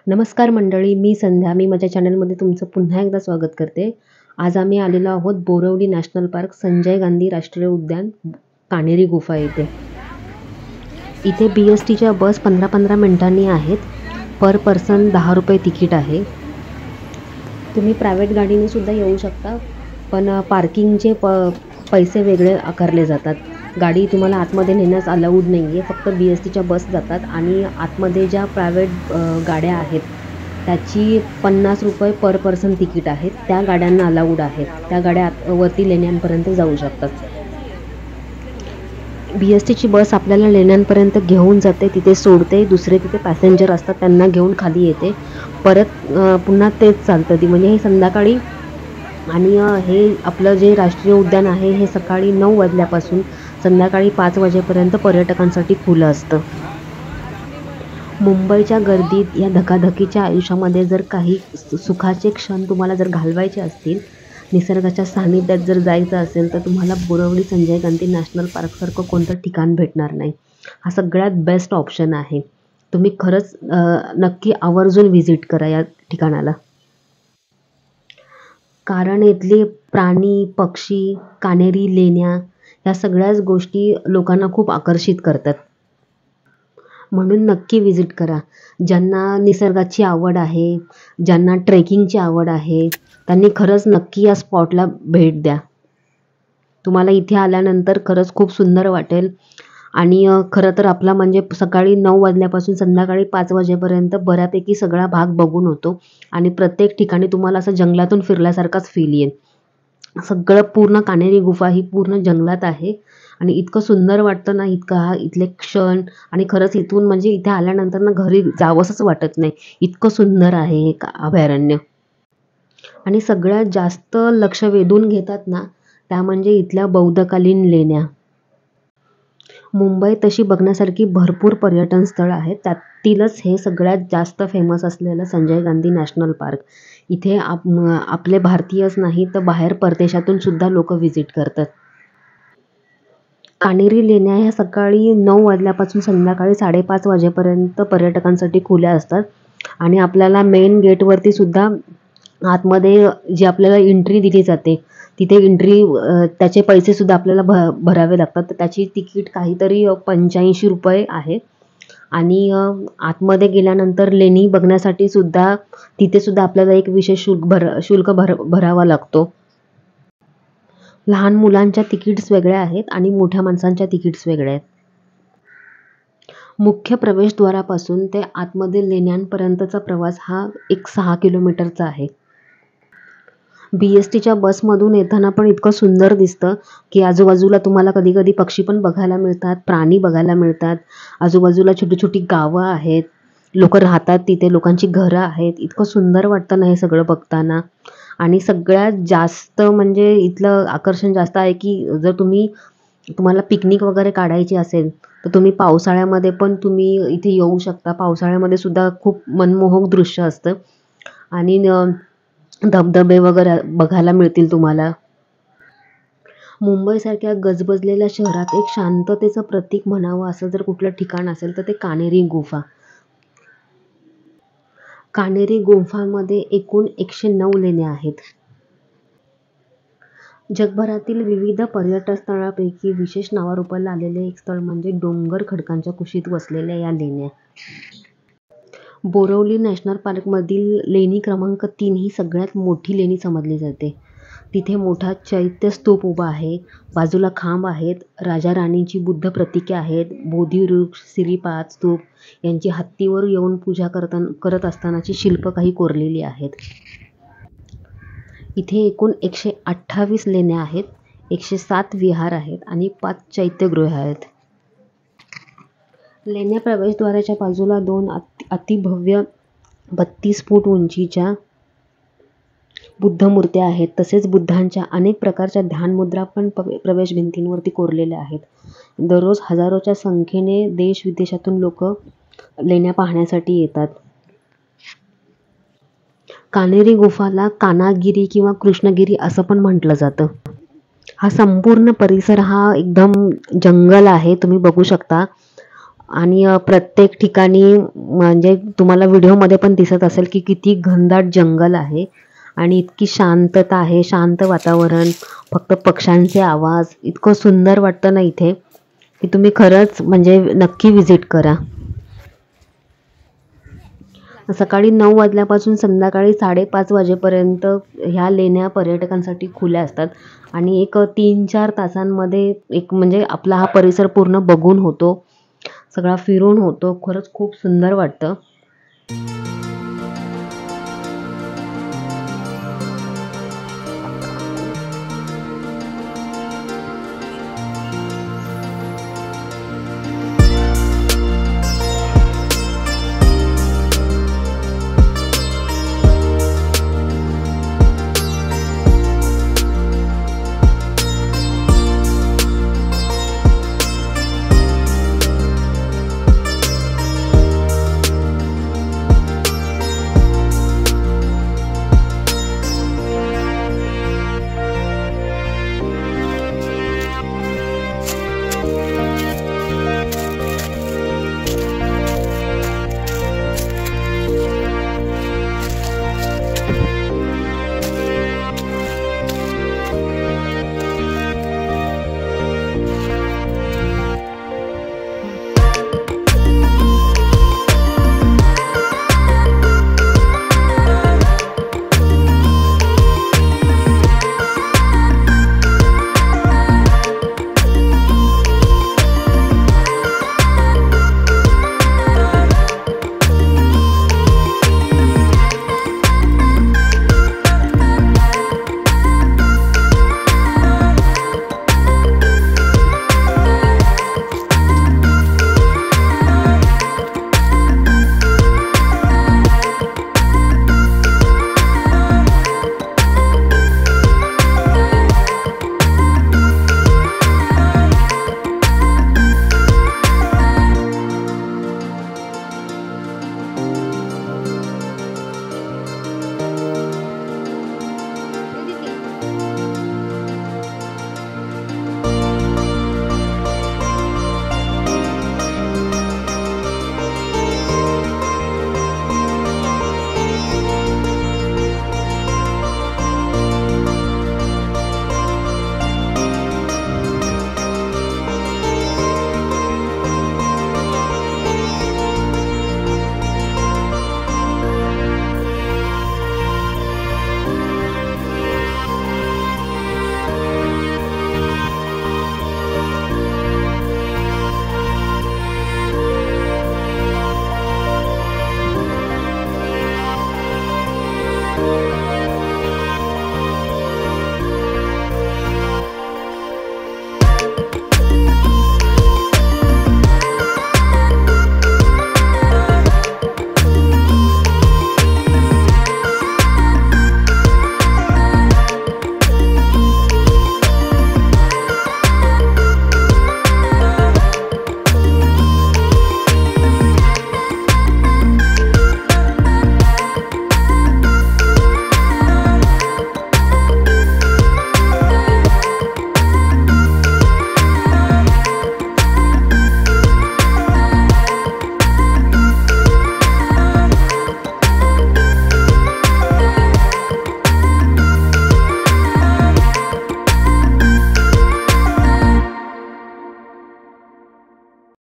नमस्कार मंडळी, मी संध्या. मी माझ्या चॅनलमध्ये तुमचं पुन्हा एकदा स्वागत करते. आज आम्ही आलेलो आहोत बोरिवली नॅशनल पार्क, संजय गांधी राष्ट्रीय उद्यान, कान्हेरी गुफा येथे. इथे BSTच्या बस 15-15 मिनिटांनी आहेत. पर पर्सन 10 रुपये तिकीट आहे. तुम्ही प्रायव्हेट गाडीने सुद्धा येऊ शकता, पण पार्किंगचे पैसे वेगळे आकारले जातात. गाडी तुम्हाला आतमध्ये नेण्यास अलाउड नाही आहे. फक्त BSTच्या बस जातात आणि आतमध्ये ज्या प्रायव्हेट गाड्या आहेत त्याची 50 रुपये पर पर्सन तिकीट आहेत. त्या गाड्यांना अलाउड आहेत. त्या गाड्या वरती लेण्यांपर्यंत जाऊ शकतात. BSTची बस आपल्याला लेण्यांपर्यंत घेऊन जाते, तिथे सोडते. दुसरे तिथे पॅसेंजर असतात, त्यांना घेऊन खाली येते. परत पुन्हा तेच चालतं. ती म्हणजे हे संध्याकाळी आणि हे आपलं जे राष्ट्रीय उद्यान आहे हे सकाळी 9 वाजल्यापासून संध्याकाळी 5 वाजेपर्यंत पर्यटकांसाठी खुलं असतं. मुंबईच्या गर्दीत, या धकाधकीच्या आयुष्यामध्ये जर काही सुखाचे क्षण तुम्हाला जर घालवायचे असतील, निसर्गाच्या सानिध्यात जर जायचं असेल, तर तुम्हाला बोरिवली संजय गांधी नॅशनल पार्कसारखं कोणतं ठिकाण भेटणार नाही. हा सगळ्यात बेस्ट ऑप्शन आहे. तुम्ही खरंच नक्की आवर्जून व्हिजिट करा या ठिकाणाला. कारण इथले प्राणी, पक्षी, कान्हेरी लेण्या या सगळ्याच गोष्टी लोकांना खूप आकर्षित करतात. म्हणून नक्की व्हिजिट करा. ज्यांना निसर्गाची आवड आहे, ज्यांना ट्रेकिंगची आवड आहे, त्यांनी खरंच नक्की या स्पॉटला भेट द्या. तुम्हाला इथे आल्यानंतर खरंच खूप सुंदर वाटेल. आणि खरं तर आपला म्हणजे सकाळी 9 वाजल्यापासून संध्याकाळी 5 वाजेपर्यंत बऱ्यापैकी सगळा भाग बघून होतो आणि प्रत्येक ठिकाणी तुम्हाला असं जंगलातून फिरल्यासारखाच फील येईल. सगळं पूर्ण कान्हेरी गुफा ही पूर्ण जंगलात आहे आणि इतकं सुंदर वाटतं ना, इथले क्षण. आणि खरंच इथून म्हणजे इथे आल्यानंतर ना घरी जावंसंच वाटत नाही, इतकं सुंदर आहे हे अभयारण्य. आणि सगळ्यात जास्त लक्ष वेधून घेतात ना, त्या म्हणजे इथल्या बौद्धकालीन लेण्या. मुंबईत तशी बघण्यासारखी भरपूर पर्यटन स्थळं आहेत. त्यातीलच हे सगळ्यात जास्त फेमस असलेलं संजय गांधी नॅशनल पार्क. इथे आपले भारतीयच नाही तर बाहेर परदेशातून सुद्धा लोक व्हिजिट करतात. कान्हेरी लेण्या ह्या सकाळी 9 वाजल्यापासून संध्याकाळी 5:30 वाजेपर्यंत पर्यटकांसाठी खुल्या असतात. आणि आपल्याला मेन गेटवरती सुद्धा आतमध्ये जी आपल्याला एंट्री दिली जाते, तिथे त्याचे पैसे सुद्धा आपल्याला भरावे लागतात. तर त्याची तिकीट काहीतरी 85 रुपये आहे. आणि आतमध्ये गेल्यानंतर लेणी बघण्यासाठी सुद्धा तिथे सुद्धा आपल्याला एक विशेष शुल्क भरावा लागतो. लहान मुलांच्या तिकीट्स वेगळ्या आहेत आणि मोठ्या माणसांच्या तिकीट्स वेगळ्या आहेत. मुख्य प्रवेशद्वारापासून ते आतमध्ये लेण्यांपर्यंतचा प्रवास हा एक 6 किलोमीटरचा आहे. BSTच्या बसमधून येताना पण इतकं सुंदर दिसतं की आजूबाजूला तुम्हाला कधी कधी पक्षी पण बघायला मिळतात, प्राणी बघायला मिळतात. आजूबाजूला छोटी छोटी गावं आहेत, लोक राहतात तिथे, लोकांची घरं आहेत. इतकं सुंदर वाटतं ना हे सगळं बघताना. आणि सगळ्यात जास्त म्हणजे इथलं आकर्षण जास्त आहे की जर तुम्हाला पिकनिक वगैरे काढायची असेल तर तुम्ही पावसाळ्यामध्ये पण तुम्ही इथे येऊ शकता. पावसाळ्यामध्ये सुद्धा खूप मनमोहक दृश्य असतं आणि धबधबे वगैरे बघायला मिळतील तुम्हाला. मुंबईसारख्या गजबजलेल्या शहरात एक शांततेचं प्रतीक म्हणावं असं जर कुठलं ठिकाण असेल तर ते कान्हेरी गुफा. कान्हेरी गुंफांमध्ये एकूण 109 लेण्या आहेत. जगभरातील विविध पर्यटन स्थळांपैकी विशेष नावारूपाला आलेले एक स्थळ म्हणजे डोंगर खडकांच्या कुशीत वसलेल्या या लेण्या. बोरिवली नॅशनल पार्कमधील लेणी क्रमांक 3 ही सगळ्यात मोठी लेणी समजली जाते. तिथे मोठा चैत्य स्तूप उभा आहे, बाजूला खांब आहेत, राजा राणींची बुद्ध प्रतिके आहेत, बोधिवृक्ष, श्रीपाद स्तूप यांची हत्तीवर येऊन पूजा करत असतानाची शिल्प काही कोरलेली आहेत. इथे एकूण 128 लेण्या आहेत, 107 विहार आहेत आणि 5 चैत्यगृहे आहेत. लेण्या प्रवेशद्वाराच्या बाजूला 2 अतिभव्य 32 फूट उंचीच्या बुद्धमूर्त्या आहेत. तसेच बुद्धांच्या अनेक प्रकारच्या ध्यानमुद्रा पण प्रवेश भिंतींवरती कोरलेल्या आहेत. दररोज हजारोच्या संख्येने देश विदेशातून लोक लेण्या पाहण्यासाठी येतात. कान्हेरी गुफाला कानागिरी किंवा कृष्णगिरी असं पण म्हटलं जातं. हा संपूर्ण परिसर हा एकदम जंगल आहे, तुम्ही बघू शकता. आणि प्रत्येक ठिकाणी म्हणजे तुम्हाला व्हिडिओमध्ये पण दिसत असेल की किती घनदाट जंगल आहे आणि इतकी शांतता आहे, शांत वातावरण, फक्त पक्ष्यांचे आवाज, इतकं सुंदर वाटतं ना इथे की तुम्ही खरंच म्हणजे नक्की व्हिजिट करा. सकाळी 9 वाजल्यापासून संध्याकाळी 5:30 वाजेपर्यंत ह्या लेण्या पर्यटकांसाठी खुल्या असतात आणि एक 3-4 तासांमध्ये एक म्हणजे आपला हा परिसर पूर्ण बघून होतो, सगळा फिरून होतो. खरंच खूप सुंदर वाटतं.